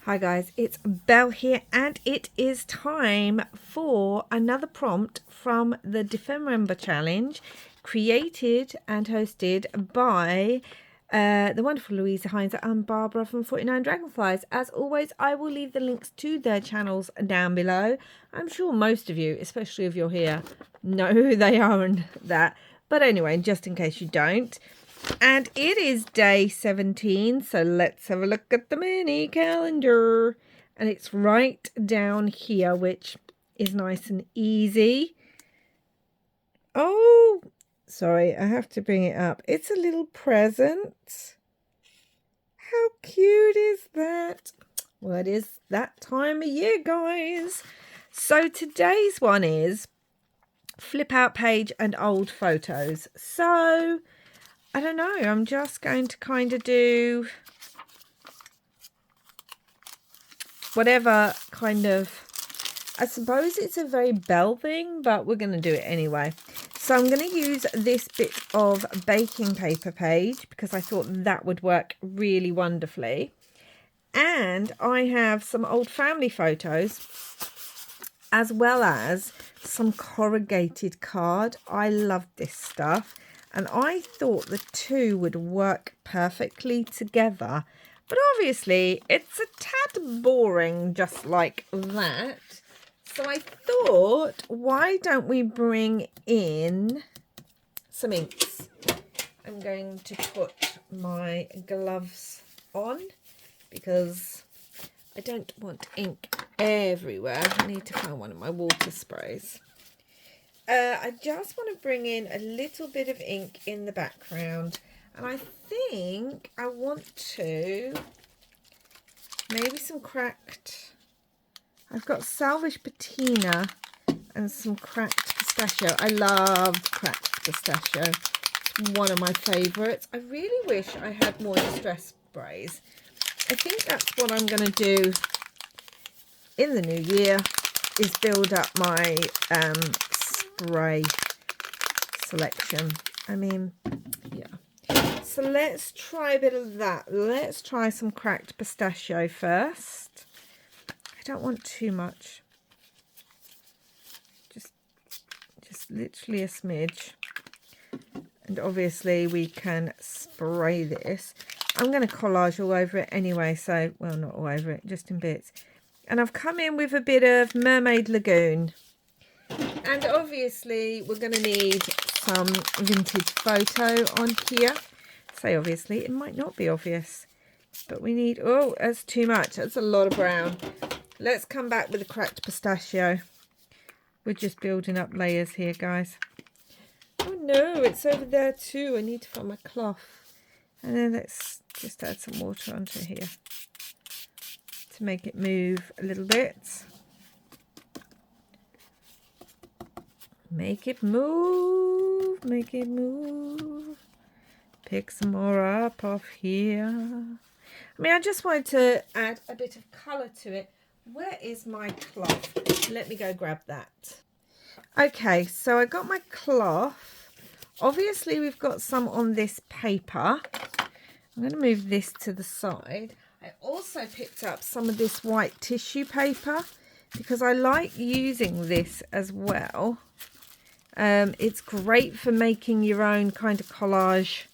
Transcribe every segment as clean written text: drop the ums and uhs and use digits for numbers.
Hi guys, it's Belle here and it is time for another prompt from the Defemember Challenge, created and hosted by the wonderful Louisa Hines and Barbara from 49 Dragonflies. As always, I will leave the links to their channels down below. I'm sure most of you, especially if you're here, know who they are and that. But anyway, just in case you don't. And it is day 17, so let's have a look at the mini calendar. And it's right down here, which is nice and easy. Oh, sorry, I have to bring it up. It's a little present. How cute is that? Well, it is that time of year, guys. So today's one is flip out page and old photos. So I don't know, I'm just going to kind of do whatever kind of, I suppose it's a very Belle thing, but we're going to do it anyway. So I'm going to use this bit of baking paper page because I thought that would work really wonderfully. And I have some old family photos as well as some corrugated card. I love this stuff. And I thought the two would work perfectly together. But obviously, it's a tad boring just like that. So I thought, why don't we bring in some inks? I'm going to put my gloves on because I don't want ink everywhere. I need to find one of my water sprays. I just want to bring in a little bit of ink in the background, and I think I want to maybe some cracked, I've got salvage patina and some cracked pistachio. I love cracked pistachio. It's one of my favourites. I really wish I had more distress sprays. I think that's what I'm going to do in the new year, is build up my spray selection. I mean, yeah. So let's try a bit of that. Let's try some cracked pistachio first. I don't want too much. Just literally a smidge. And obviously we can spray this. I'm going to collage all over it anyway, so, well, not all over it, just in bits. And I've come in with a bit of Mermaid Lagoon. And obviously we're going to need some vintage photo on here. Say obviously, it might not be obvious. But we need, oh, that's too much. That's a lot of brown. Let's come back with the cracked pistachio. We're just building up layers here, guys. Oh no, it's over there too. I need to find my cloth. And then let's just add some water onto here to make it move a little bit. Make it move, make it move. Pick some more up off here. I mean, I just wanted to add a bit of colour to it. Where is my cloth? Let me go grab that. Okay, so I got my cloth. Obviously, we've got some on this paper. I'm going to move this to the side. I also picked up some of this white tissue paper because I like using this as well. It's great for making your own kind of collage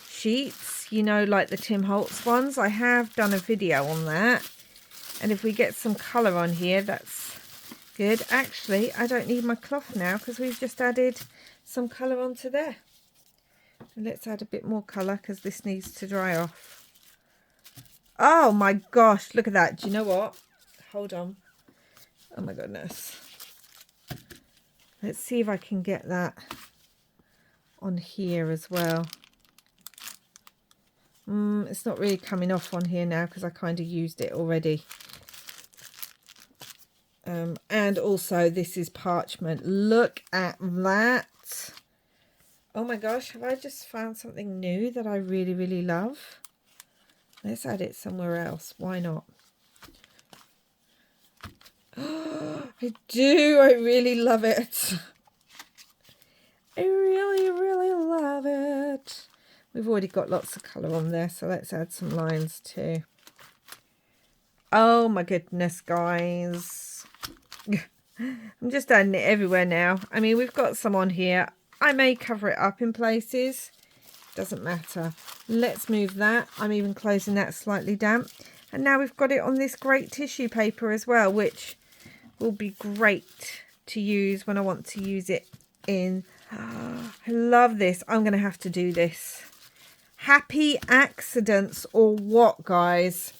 sheets, you know, like the Tim Holtz ones. I have done a video on that. And if we get some colour on here, that's good. Actually, I don't need my cloth now because we've just added some colour onto there. And let's add a bit more colour because this needs to dry off. Oh my gosh, look at that. Do you know what? Hold on. Oh my goodness. Let's see if I can get that on here as well. It's not really coming off on here now because I kind of used it already. And also this is parchment. Look at that. Oh my gosh, have I just found something new that I really, really love? Let's add it somewhere else. Why not? I do. I really love it. I really, really love it. We've already got lots of colour on there, so let's add some lines too. Oh my goodness, guys. I'm just adding it everywhere now. I mean, we've got some on here. I may cover it up in places. Doesn't matter. Let's move that. I'm even closing that slightly damp. And now we've got it on this great tissue paper as well, which will be great to use when I want to use it in. Oh, I love this. I'm going to have to do this. Happy accidents or what, guys?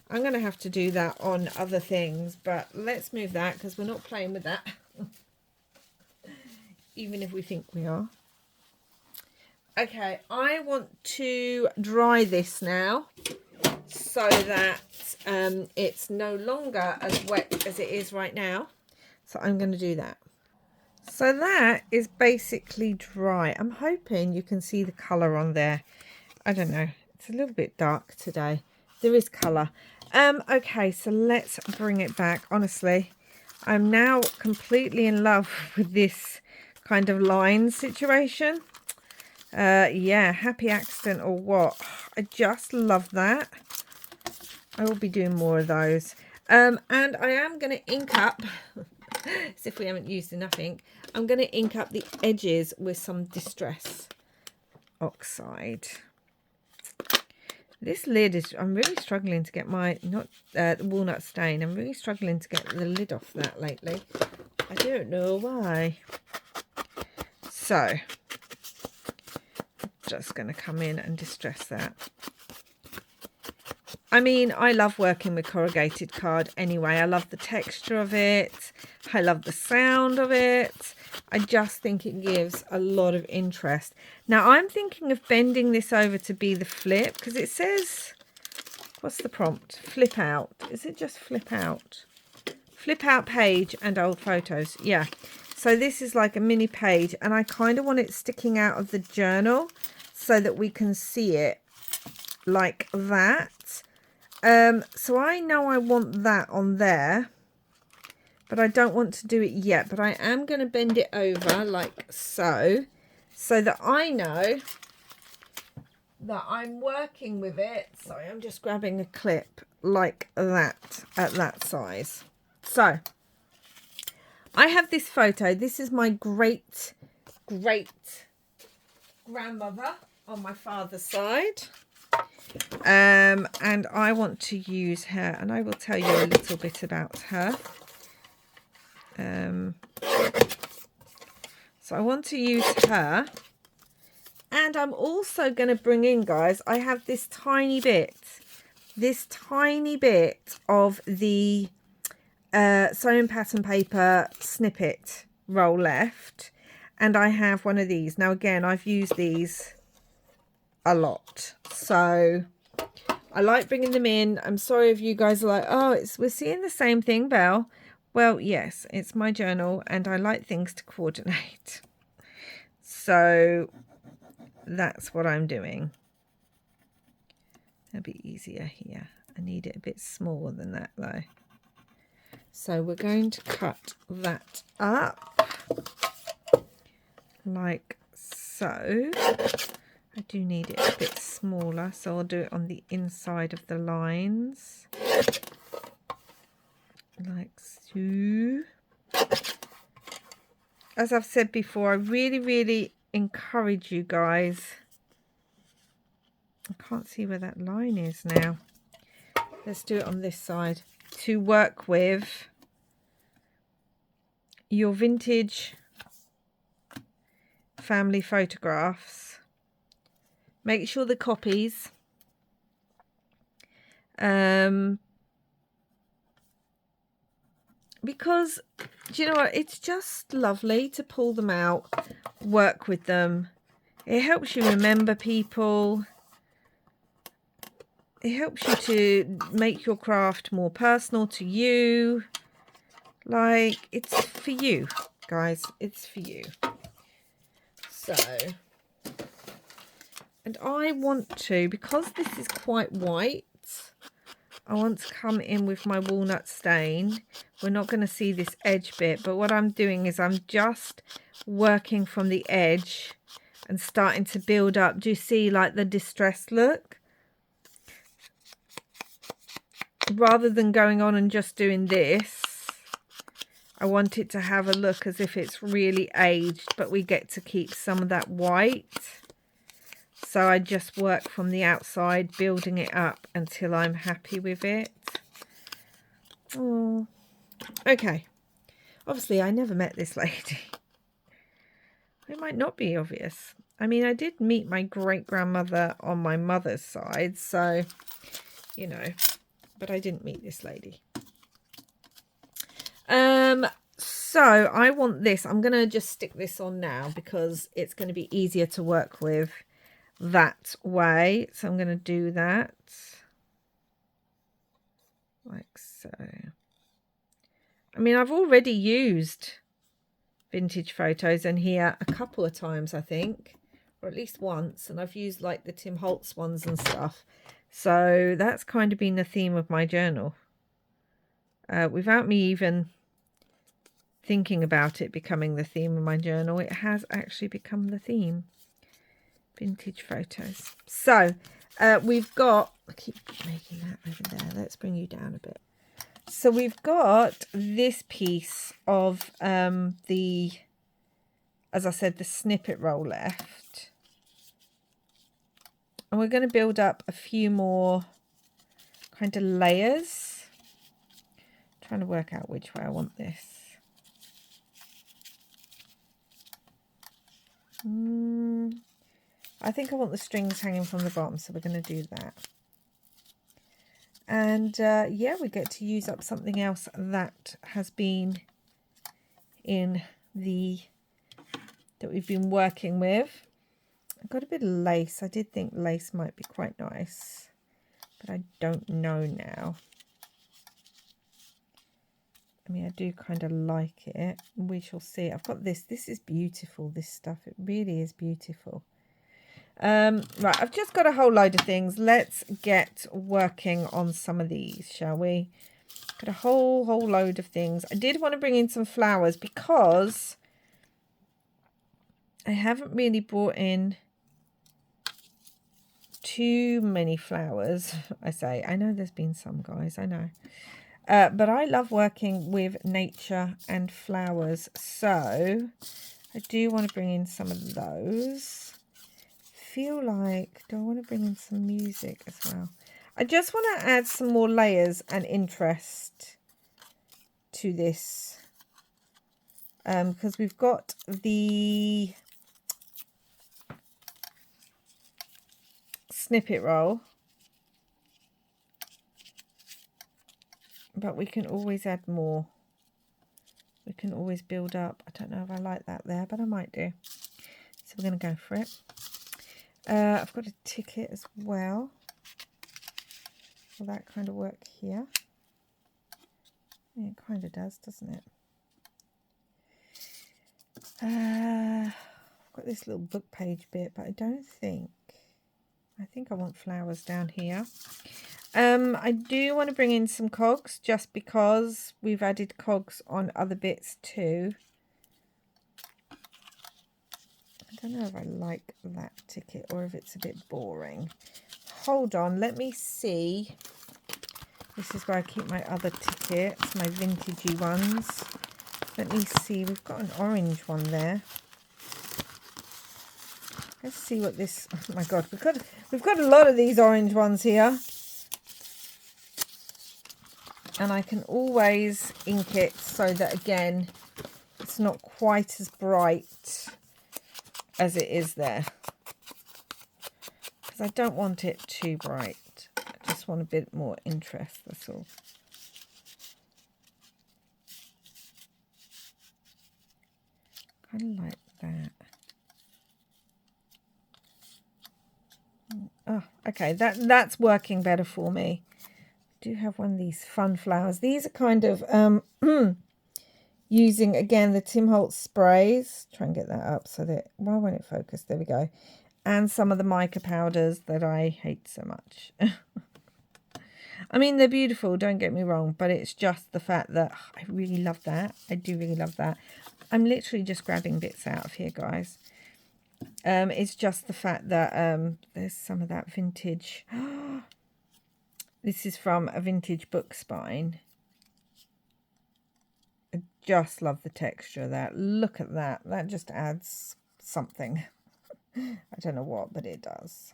I'm going to have to do that on other things, but let's move that because we're not playing with that. Even if we think we are. Okay, I want to dry this now so that it's no longer as wet as it is right now. So I'm going to do that. So that is basically dry. I'm hoping you can see the colour on there. I don't know. It's a little bit dark today. There is colour. Okay, so let's bring it back. Honestly, I'm now completely in love with this kind of line situation. Yeah, happy accident or what? I just love that. I will be doing more of those. And I am going to ink up, as if we haven't used enough ink, I'm going to ink up the edges with some Distress Oxide. This lid is, I'm really struggling to get my, not the walnut stain, I'm really struggling to get the lid off that lately. I don't know why. So, I'm just going to come in and distress that. I mean, I love working with corrugated card anyway. I love the texture of it. I love the sound of it. I just think it gives a lot of interest. Now, I'm thinking of bending this over to be the flip because it says, what's the prompt? Flip out. Is it just flip out? Flip out page and old photos. Yeah. So this is like a mini page and I kind of want it sticking out of the journal so that we can see it like that. So I know I want that on there, but I don't want to do it yet. But I am going to bend it over like so that I know that I'm working with it. Sorry, I'm just grabbing a clip like that at that size. So I have this photo. This is my great grandmother on my father's side. And I want to use her, and I will tell you a little bit about her. So I want to use her, and I'm also going to bring in, guys, I have this tiny bit of the sewing pattern paper snippet roll left, and I have one of these. Now again, I've used these a lot, so I like bringing them in. I'm sorry if you guys are like, oh, we're seeing the same thing, Belle. Well, yes, it's my journal and I like things to coordinate, so that's what I'm doing. It'll be easier here. I need it a bit smaller than that though, so we're going to cut that up like so. I do need it a bit smaller, so I'll do it on the inside of the lines. Like so. As I've said before, I really encourage you guys. I can't see where that line is now. Let's do it on this side. To work with your vintage family photographs. Make sure the copies because do you know what, it's just lovely to pull them out, work with them. It helps you remember people. It helps you to make your craft more personal to you. Like, it's for you, guys. It's for you. So, and I want to, because this is quite white, I want to come in with my walnut stain. We're not going to see this edge bit, but what I'm doing is I'm just working from the edge and starting to build up. Do you see like the distressed look? rather than going on and just doing this, I want it to have a look as if it's really aged, but we get to keep some of that white. So I just work from the outside, building it up until I'm happy with it. Oh, okay. Obviously, I never met this lady. It might not be obvious. I mean, I did meet my great-grandmother on my mother's side, so, you know, but I didn't meet this lady. So I want this. I'm going to just stick this on now because it's going to be easier to work with that way. So I'm going to do that like so. I mean, I've already used vintage photos in here a couple of times, I think, or at least once, and I've used like the Tim Holtz ones and stuff. So that's kind of been the theme of my journal, without me even thinking about it becoming the theme of my journal. It has actually become the theme. Vintage photos. So we've got, I keep making that over there, let's bring you down a bit. So we've got this piece of the, as I said, the snippet roll left, and we're going to build up a few more kind of layers. I'm trying to work out which way I want this. I think I want the strings hanging from the bottom, so we're going to do that. And yeah, we get to use up something else that has been in the, that we've been working with. I've got a bit of lace. I did think lace might be quite nice, but I don't know now. I mean, I do kind of like it. We shall see. I've got this. This is beautiful, this stuff. It really is beautiful. Right, I've just got a whole load of things. Let's get working on some of these, shall we? Got a whole load of things. I did want to bring in some flowers because I haven't really brought in too many flowers. I know there's been some, guys, I know. But I love working with nature and flowers, so I do want to bring in some of those. Feel like, do I want to bring in some music as well? I just want to add some more layers and interest to this, because we've got the snippet roll, but we can always add more. We can always build up. I don't know if I like that there, but I might do. So we're going to go for it. I've got a ticket as well. Will that kind of work here? Yeah, it kind of does, doesn't it? I've got this little book page bit, but I don't think, I think I want flowers down here. I do want to bring in some cogs just because we've added cogs on other bits too. I don't know if I like that ticket or if it's a bit boring. Hold on, let me see. This is where I keep my other tickets, my vintagey ones. Let me see, we've got an orange one there. Let's see what this, oh my God, we've got a lot of these orange ones here. And I can always ink it so that, again, it's not quite as bright as it is there. Because I don't want it too bright. I just want a bit more interest, that's all. Kind of like that. Oh, okay, that's working better for me. I do have one of these fun flowers. These are kind of using, again, the Tim Holtz sprays. Try and get that up so that, why won't it focus? There we go. And some of the mica powders that I hate so much. I mean, they're beautiful, don't get me wrong, but it's just the fact that I really love that. I do really love that. I'm literally just grabbing bits out of here, guys. It's just the fact that there's some of that vintage. This is from a vintage book spine. I just love the texture of that. Look at that. That just adds something. I don't know what, but it does.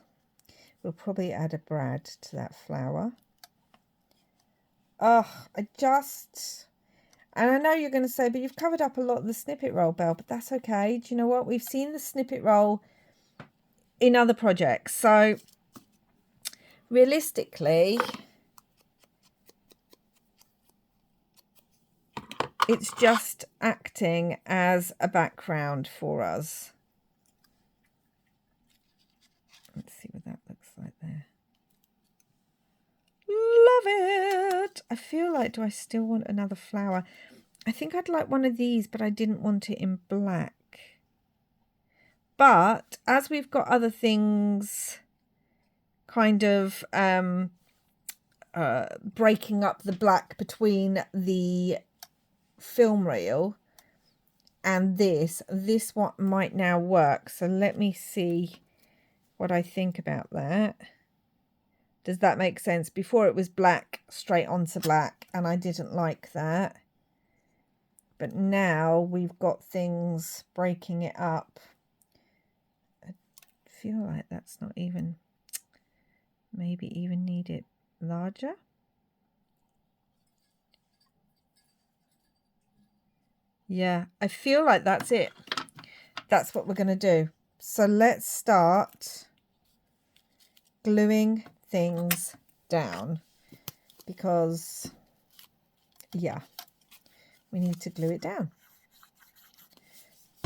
We'll probably add a brad to that flower. Oh, and I know you're going to say, but you've covered up a lot of the snippet roll, Belle, but that's okay. Do you know what? We've seen the snippet roll in other projects. So realistically, it's just acting as a background for us. Let's see what that looks like there. Love it. I feel like, do I still want another flower? I think I'd like one of these, but I didn't want it in black. But as we've got other things kind of breaking up the black between the film reel and this one might now work. So let me see what I think about that. Does that make sense? Before it was black straight onto black, and I didn't like that. But now we've got things breaking it up. I feel like that's not even, maybe even need it larger. Yeah, I feel like that's it. That's what we're going to do. So let's start gluing things down, because yeah, we need to glue it down.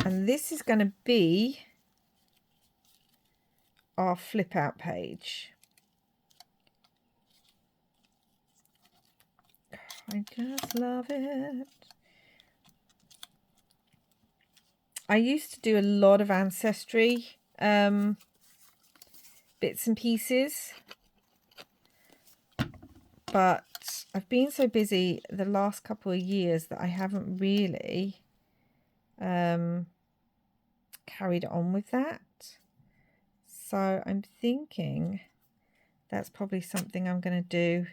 And this is going to be our flip out page. I just love it. I used to do a lot of ancestry bits and pieces, but I've been so busy the last couple of years that I haven't really carried on with that. So I'm thinking that's probably something I'm going to do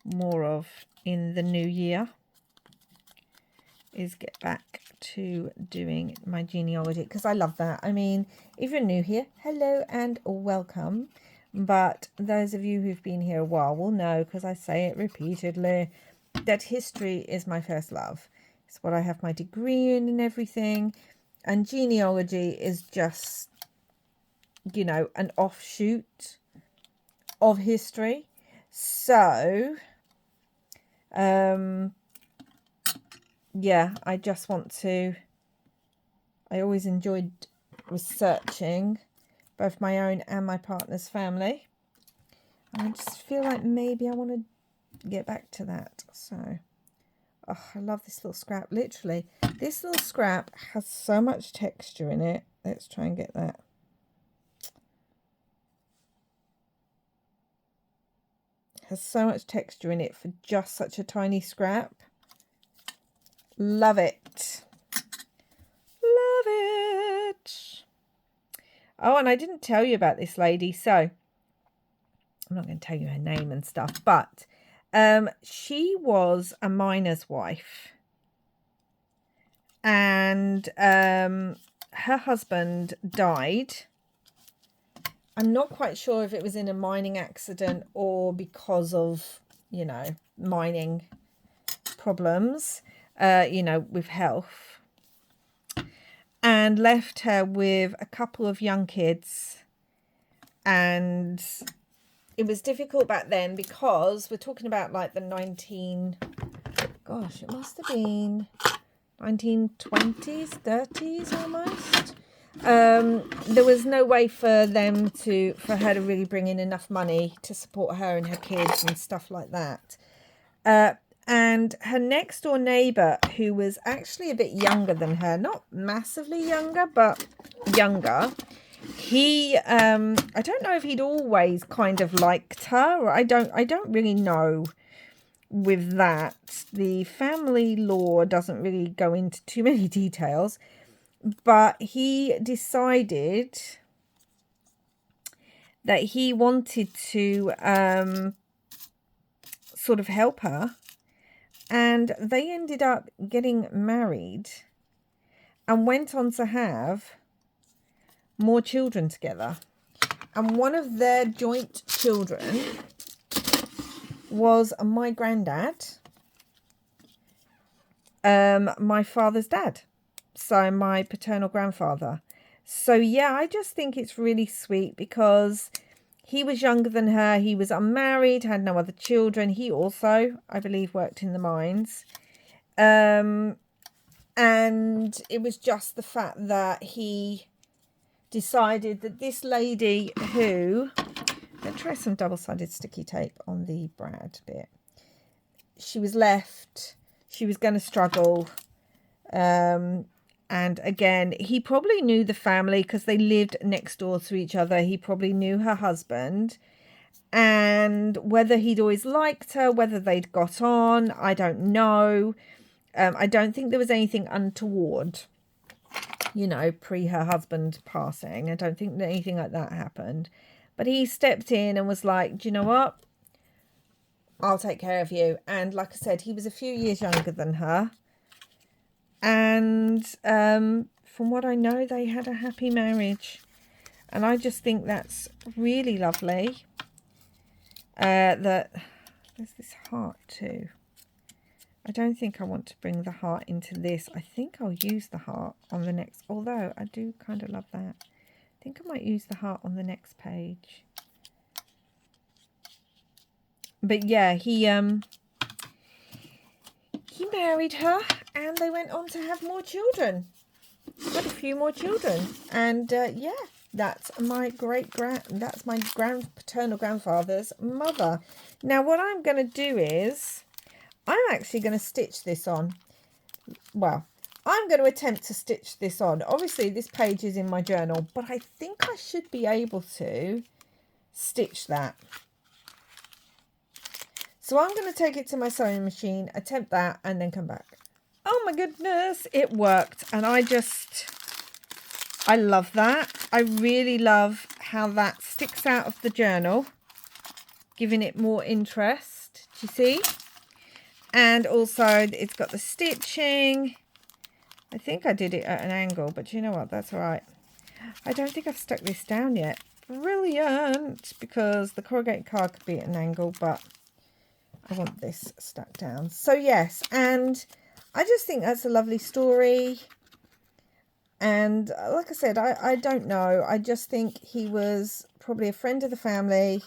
more of in the new year, is get back to doing my genealogy, because I love that. I mean, if you're new here, hello and welcome. But those of you who've been here a while will know, because I say it repeatedly, that history is my first love. It's what I have my degree in and everything. And genealogy is just, you know, an offshoot of history. So, yeah, I just want to, I always enjoyed researching both my own and my partner's family. I just feel like maybe I want to get back to that. So, oh, I love this little scrap. Literally, this little scrap has so much texture in it. Let's try and get that. Has so much texture in it for just such a tiny scrap. Love it. Love it. Oh, and I didn't tell you about this lady, so I'm not going to tell you her name and stuff, but she was a miner's wife, and her husband died. I'm not quite sure if it was in a mining accident or because of, you know, mining problems, you know, with health. And left her with a couple of young kids. And it was difficult back then, because we're talking about like the gosh, it must have been 1920s, 30s almost. There was no way for her to really bring in enough money to support her and her kids and stuff like that. And her next door neighbour, who was actually a bit younger than her, not massively younger, but younger, he, I don't know if he'd always kind of liked her, or I don't really know with that. The family law doesn't really go into too many details, but he decided that he wanted to sort of help her. And they ended up getting married and went on to have more children together. And one of their joint children was my granddad, my father's dad, so my paternal grandfather. So yeah, I just think it's really sweet because he was younger than her. He was unmarried, had no other children. He also, I believe, worked in the mines. And it was just the fact that he decided that this lady who, let's try some double-sided sticky tape on the brad bit. She was left, she was going to struggle. And again, he probably knew the family because they lived next door to each other. He probably knew her husband. And whether he'd always liked her, whether they'd got on, I don't know. I don't think there was anything untoward, you know, pre her husband passing. I don't think that anything like that happened. But he stepped in and was like, do you know what? I'll take care of you. And like I said, he was a few years younger than her. And from what I know, they had a happy marriage. And I just think that's really lovely. That there's this heart too. I don't think I want to bring the heart into this. I think I'll use the heart on the next, although I do kind of love that. I think I might use the heart on the next page. But yeah, he married her and they went on to have more children. Had a few more children. And yeah, that's my paternal grandfather's mother. Now what I'm going to do is I'm actually going to stitch this on. Well, I'm going to attempt to stitch this on. Obviously, this page is in my journal, but I think I should be able to stitch that. So I'm going to take it to my sewing machine, attempt that, and then come back. Oh my goodness, it worked. And I love that. I really love how that sticks out of the journal, giving it more interest. Do you see? And also it's got the stitching. I think I did it at an angle, but you know what? That's all right. I don't think I've stuck this down yet. Brilliant, because the corrugated card could be at an angle, but I want this stuck down. So yes, and I just think that's a lovely story. And like I said, I don't know. I just think he was probably a friend of the family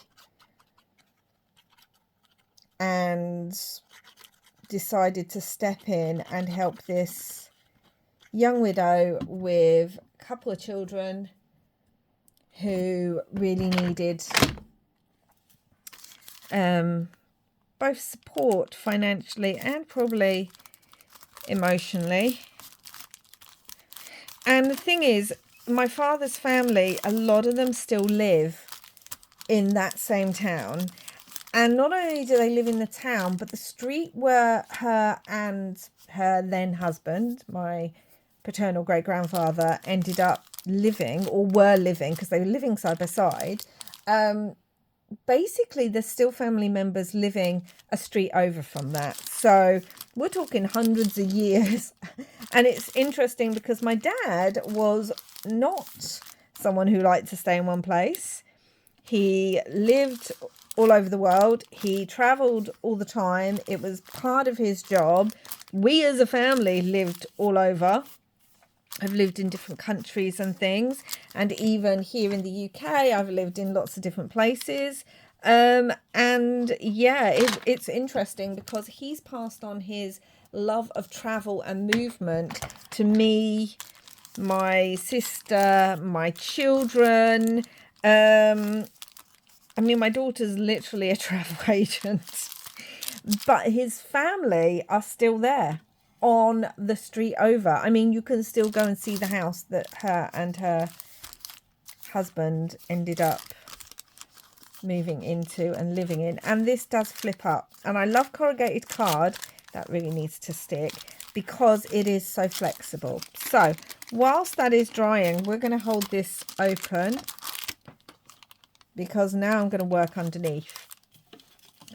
and decided to step in and help this young widow with a couple of children who really needed both support financially and probably emotionally. And the thing is, my father's family, a lot of them still live in that same town. And not only do they live in the town, but the street where her and her then husband, my paternal great-grandfather, ended up living, or were living, because they were living side by side, basically there's still family members living a street over from that. So we're talking hundreds of years. And it's interesting because my dad was not someone who liked to stay in one place. He lived all over the world. He traveled all the time. It was part of his job. We as a family lived all over. I've lived in different countries and things. And even here in the UK, I've lived in lots of different places. And yeah, it's interesting because he's passed on his love of travel and movement to me, my sister, my children. I mean, my daughter's literally a travel agent, but his family are still there on the street over. I mean, you can still go and see the house that her and her husband ended up moving into and living in. And this does flip up. And I love corrugated card. That really needs to stick because it is so flexible. So whilst that is drying, we're going to hold this open, because now I'm going to work underneath.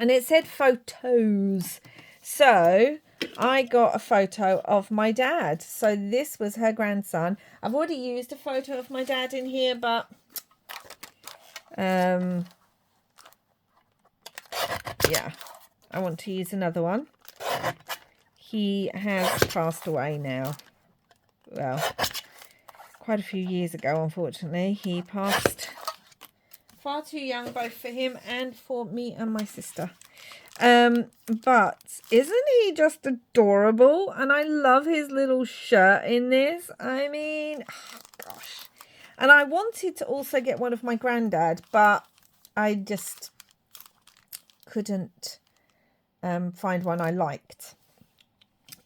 And it said photos. So I got a photo of my dad. So this was her grandson. I've already used a photo of my dad in here, but yeah, I want to use another one. He has passed away now. Well, quite a few years ago, unfortunately. He passed far too young, both for him and for me and my sister. But isn't he just adorable? And I love his little shirt in this. I mean, oh gosh. And I wanted to also get one of my granddad, but I just couldn't find one I liked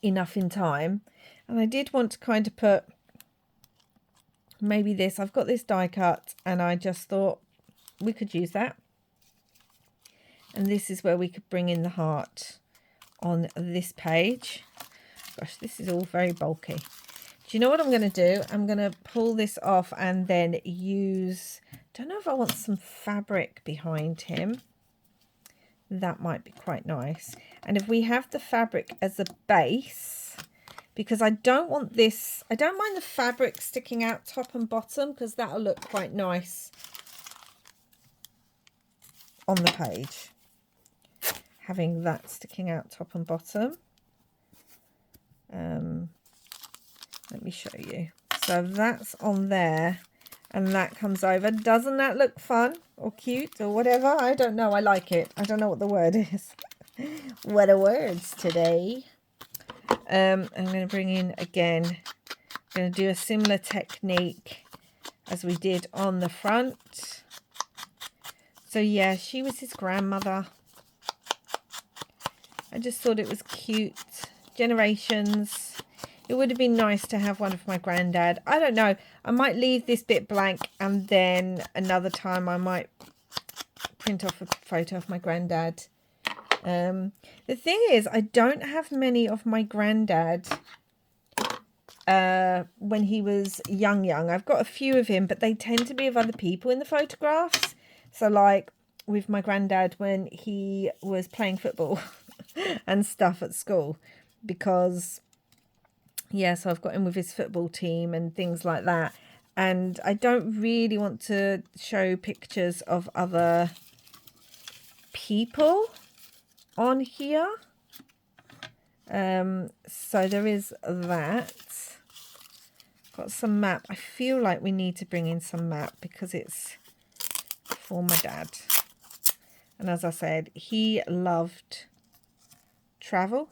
enough in time. And I did want to kind of put maybe this. I've got this die cut and I just thought we could use that. And this is where we could bring in the heart on this page. Gosh, this is all very bulky. Do you know what I'm going to do? I'm going to pull this off and then use... don't know if I want some fabric behind him. That might be quite nice. And if we have the fabric as a base, because I don't want this... I don't mind the fabric sticking out top and bottom because that'll look quite nice on the page. Having that sticking out top and bottom. Let me show you. So that's on there and that comes over. Doesn't that look fun or cute or whatever? I don't know. I like it. I don't know what the word is. What are words today? I'm going to bring in again. I'm going to do a similar technique as we did on the front. So yeah, she was his grandmother. I just thought it was cute. Generations. It would have been nice to have one of my granddad. I don't know. I might leave this bit blank and then another time I might print off a photo of my granddad. The thing is, I don't have many of my granddad when he was young. I've got a few of him, but they tend to be of other people in the photographs. So like with my granddad when he was playing football and stuff at school, because yeah, so I've got him with his football team and things like that. And I don't really want to show pictures of other people on here. So there is that. Got some map. I feel like we need to bring in some map because it's for my dad. And as I said, he loved travel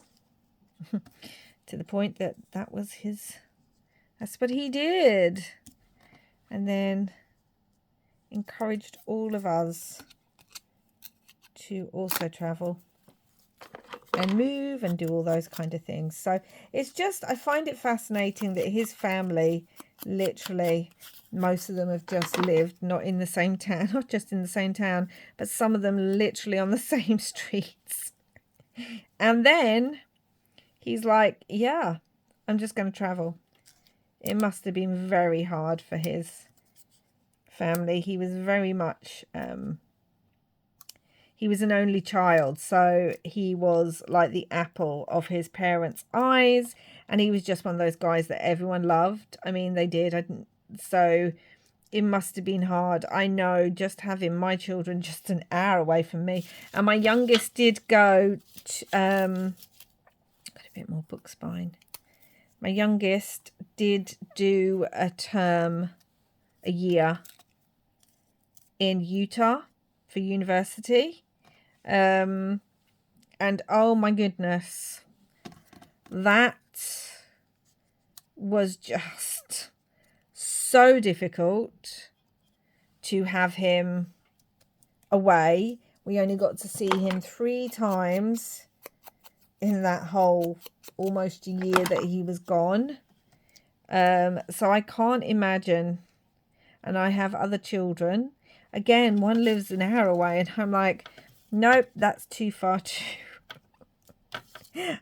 to the point that that was his, that's what he did. And then encouraged all of us to also travel and move and do all those kind of things. So it's just, I find it fascinating that his family, literally, most of them have just lived not in the same town, not just in the same town, but some of them literally on the same streets. And then he's like, yeah, I'm just going to travel. It must have been very hard for his family. He was very much, he was an only child. So he was like the apple of his parents' eyes. And he was just one of those guys that everyone loved. I mean, they did. So it must have been hard. I know, just having my children just an hour away from me. And my youngest did go to, got a bit more book spine. My youngest did do a term, a year in Utah for university. And oh my goodness, that was just so difficult to have him away. We only got to see him 3 times in that whole almost a year that he was gone. So I can't imagine. And I have other children. Again, one lives an hour away and I'm like, nope, that's too far too.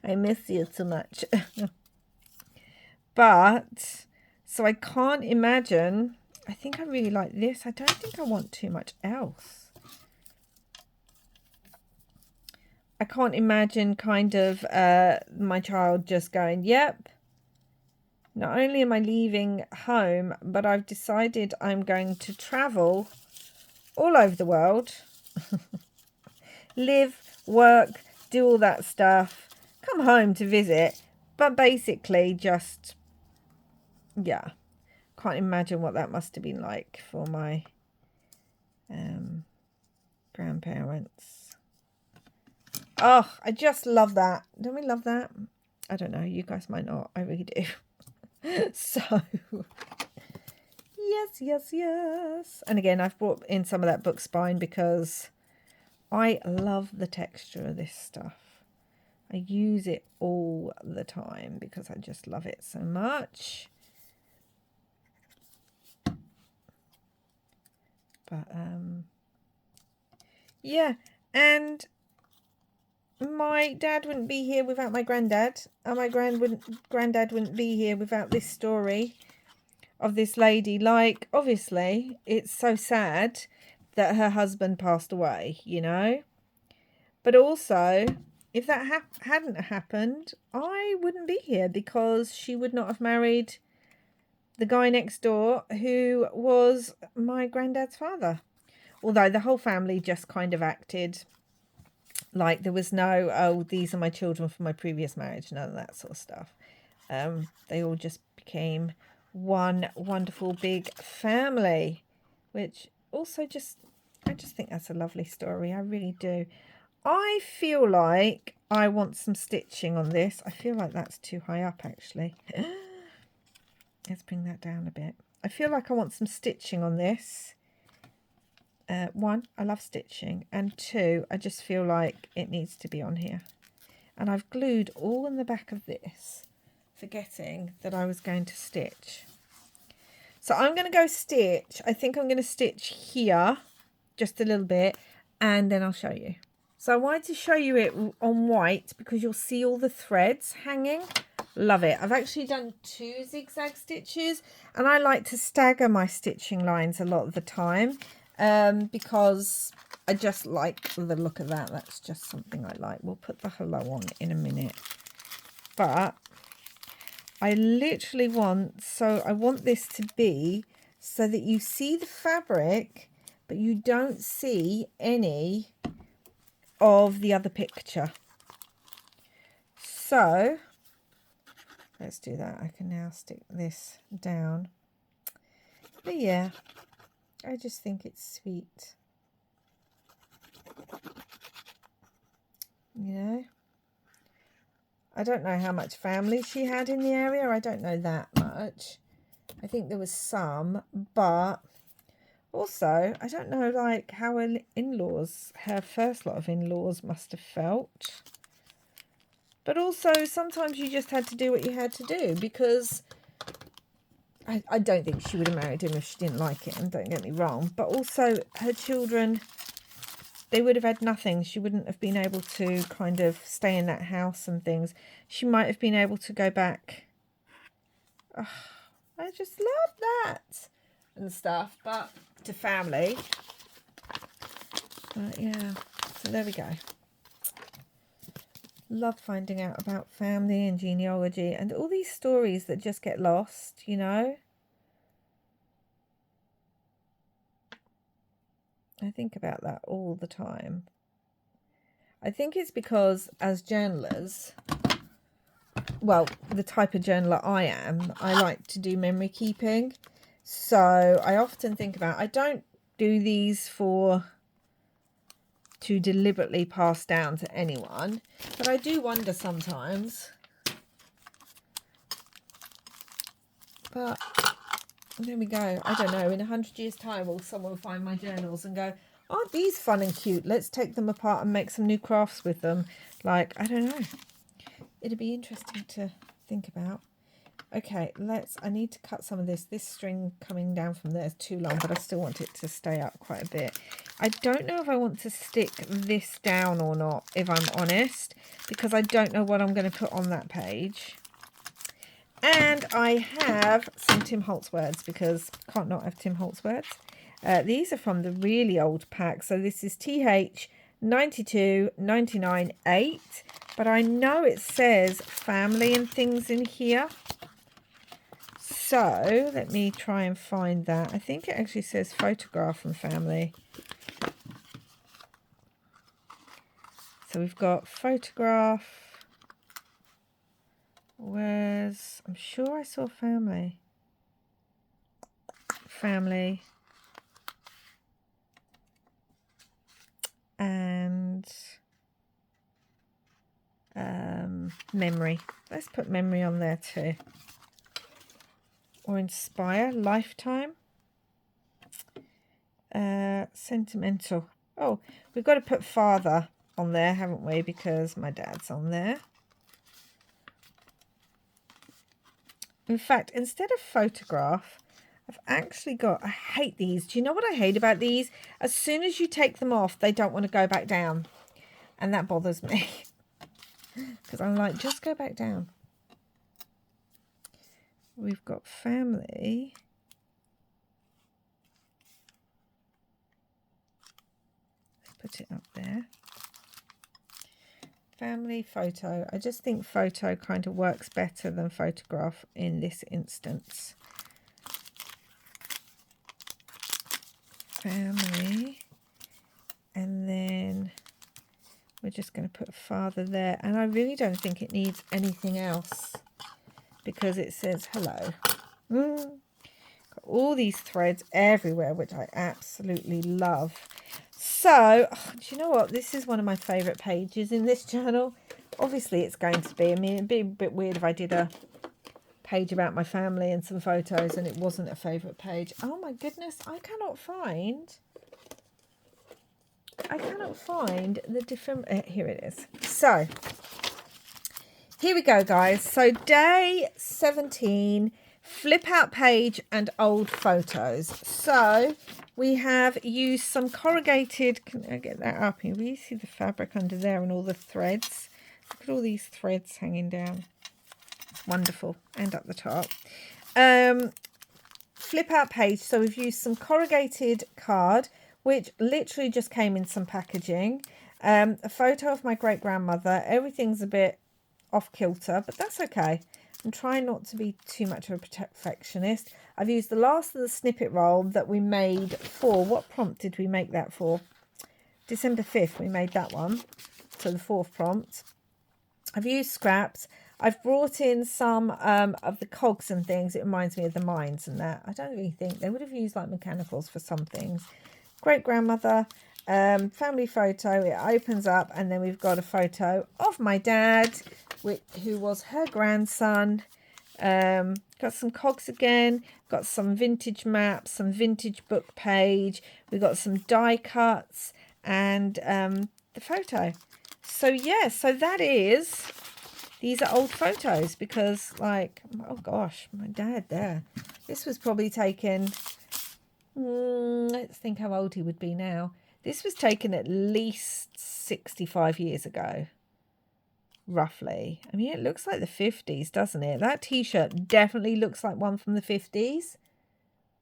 I miss you too much. But, so I can't imagine. I think I really like this. I don't think I want too much else. I can't imagine kind of my child just going, yep, not only am I leaving home, but I've decided I'm going to travel all over the world, live, work, do all that stuff, come home to visit, but basically just, yeah, can't imagine what that must have been like for my grandparents. Oh, I just love that. Don't we love that? I don't know. You guys might not. I really do. So, yes. And again, I've brought in some of that book spine because I love the texture of this stuff. I use it all the time because I just love it so much. But, yeah. And my dad wouldn't be here without my granddad. And my granddad wouldn't be here without this story of this lady. Like, obviously, it's so sad that her husband passed away, you know. But also, if that hadn't happened, I wouldn't be here because she would not have married the guy next door who was my granddad's father. Although the whole family just kind of acted like there was no, oh, these are my children from my previous marriage, none of that sort of stuff. They all just became one wonderful big family, which also I just think that's a lovely story. I really do. I feel like I want some stitching on this. I feel like that's too high up, actually. Let's bring that down a bit. I feel like I want some stitching on this. One, I love stitching. And two, I just feel like it needs to be on here. And I've glued all in the back of this, forgetting that I was going to stitch. So I'm going to go stitch. I think I'm going to stitch here just a little bit, and then I'll show you. So I wanted to show you it on white because you'll see all the threads hanging. Love it. I've actually done 2 zigzag stitches, and I like to stagger my stitching lines a lot of the time because I just like the look of that. That's just something I like. We'll put the hello on in a minute. But I literally I want this to be so that you see the fabric, but you don't see any of the other picture. So let's do that. I can now stick this down. But yeah, I just think it's sweet. You know, I don't know how much family she had in the area. I don't know that much. I think there was some, but also I don't know like how her in-laws, her first lot of in-laws must have felt. But also sometimes you just had to do what you had to do because I don't think she would have married him if she didn't like him, don't get me wrong. But also her children, they would have had nothing. She wouldn't have been able to kind of stay in that house and things. She might have been able to go back. Oh, I just love that and stuff, but to family. But yeah, so there we go. Love finding out about family and genealogy and all these stories that just get lost, you know. I think about that all the time. I think it's because as journalers, well, the type of journaler I am, I like to do memory keeping. So I often think about, I don't do these to deliberately pass down to anyone, but I do wonder sometimes. But there we go. I don't know, in 100 years time will someone find my journals and go, aren't these fun and cute, let's take them apart and make some new crafts with them. Like, I don't know, it'd be interesting to think about. Okay, I need to cut some of this string coming down from there is too long, but I still want it to stay up quite a bit. I don't know if I want to stick this down or not, if I'm honest, because I don't know what I'm going to put on that page. And I have some Tim Holtz words because can't not have Tim Holtz words. These are from the really old pack. So this is TH 92, 99, 8. But I know it says family and things in here. So let me try and find that. I think it actually says photograph and family. So we've got photograph. Where's, I'm sure I saw family. Family. And memory. Let's put memory on there too. Or inspire, lifetime. Sentimental. Oh, we've got to put father on there, haven't we? Because my dad's on there. In fact, instead of photograph, I've actually got, I hate these. Do you know what I hate about these? As soon as you take them off, they don't want to go back down. And that bothers me. Because I'm like, just go back down. We've got family. Let's put it up there. Family photo. I just think photo kind of works better than photograph in this instance. Family. And then we're just going to put father there. And I really don't think it needs anything else because it says hello. Got all these threads everywhere, which I absolutely love. So, do you know what? This is one of my favourite pages in this journal. Obviously, it's going to be. I mean, it'd be a bit weird if I did a page about my family and some photos and it wasn't a favourite page. Oh my goodness, I cannot find the different... here it is. So, here we go, guys. So, day 17... flip out page and old photos. So we have used some corrugated, can I get that up here? You see the fabric under there and all the threads. Look at all these threads hanging down. Wonderful. And up the top. Flip out page. So we've used some corrugated card, which literally just came in some packaging. A photo of my great grandmother. Everything's a bit off kilter, but that's okay. I'm trying not to be too much of a perfectionist. I've used the last of the snippet roll that we made for, what prompt did we make that for? December 5th we made that one. So the 4th prompt. I've used scraps. I've brought in some of the cogs and things. It reminds me of the mines and that. I don't really think they would have used like mechanicals for some things. Great grandmother. Family photo. It opens up and then we've got a photo of my dad, who was her grandson. Got some cogs again, got some vintage maps, some vintage book page, we've got some die cuts and the photo. So yeah, so that is, these are old photos because like, oh gosh, my dad there, this was probably taken, let's think how old he would be now. This was taken at least 65 years ago. Roughly. I mean, it looks like the 50s, doesn't it? That t-shirt definitely looks like one from the 50s.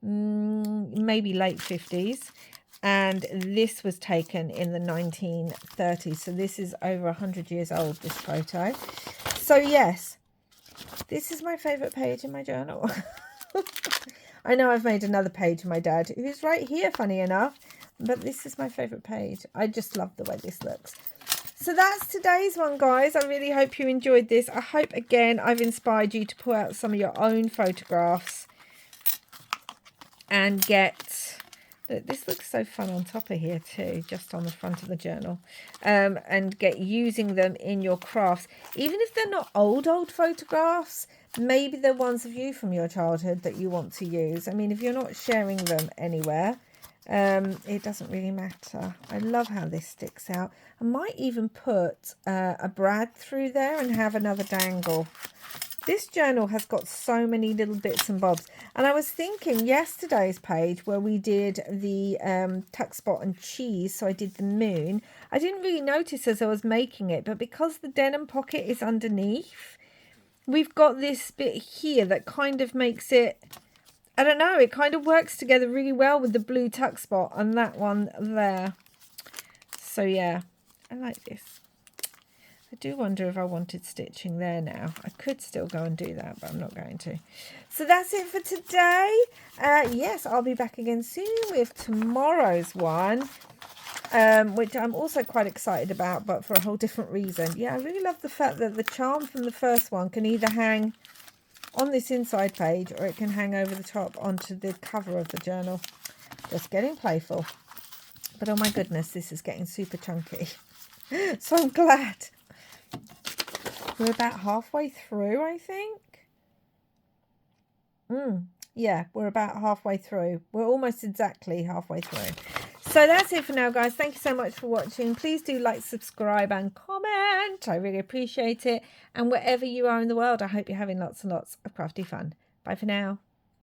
Maybe late 50s. And this was taken in the 1930s. So this is over 100 years old, this photo. So yes, this is my favourite page in my journal. I know I've made another page of my dad, who's right here, funny enough. But this is my favourite page. I just love the way this looks. So that's today's one, guys. I really hope you enjoyed this. I hope, again, I've inspired you to pull out some of your own photographs and get... Look, this looks so fun on top of here too, just on the front of the journal. And get using them in your crafts. Even if they're not old photographs, maybe they're ones of you from your childhood that you want to use. I mean, if you're not sharing them anywhere... it doesn't really matter. I love how this sticks out. I might even put a brad through there and have another dangle. This journal has got so many little bits and bobs. And I was thinking yesterday's page where we did the tuck spot and cheese, so I did the moon. I didn't really notice as I was making it, but because the denim pocket is underneath, we've got this bit here that kind of makes it... I don't know, it kind of works together really well with the blue tuck spot and that one there. So So yeah, I like this. I do wonder if I wanted stitching there now. I could still go and do that, but I'm not going to. So that's it for today. Yes, I'll be back again soon with tomorrow's one, which I'm also quite excited about, but for a whole different reason. Yeah, I really love the fact that the charm from the first one can either hang on this inside page or it can hang over the top onto the cover of the journal. Just getting playful. But oh my goodness, this is getting super chunky. So I'm glad. We're about halfway through, I think. Yeah, we're about halfway through. We're almost exactly halfway through. So that's it for now, guys. Thank you so much for watching. Please do like, subscribe and comment. I really appreciate it. And wherever you are in the world, I hope you're having lots and lots of crafty fun. Bye for now.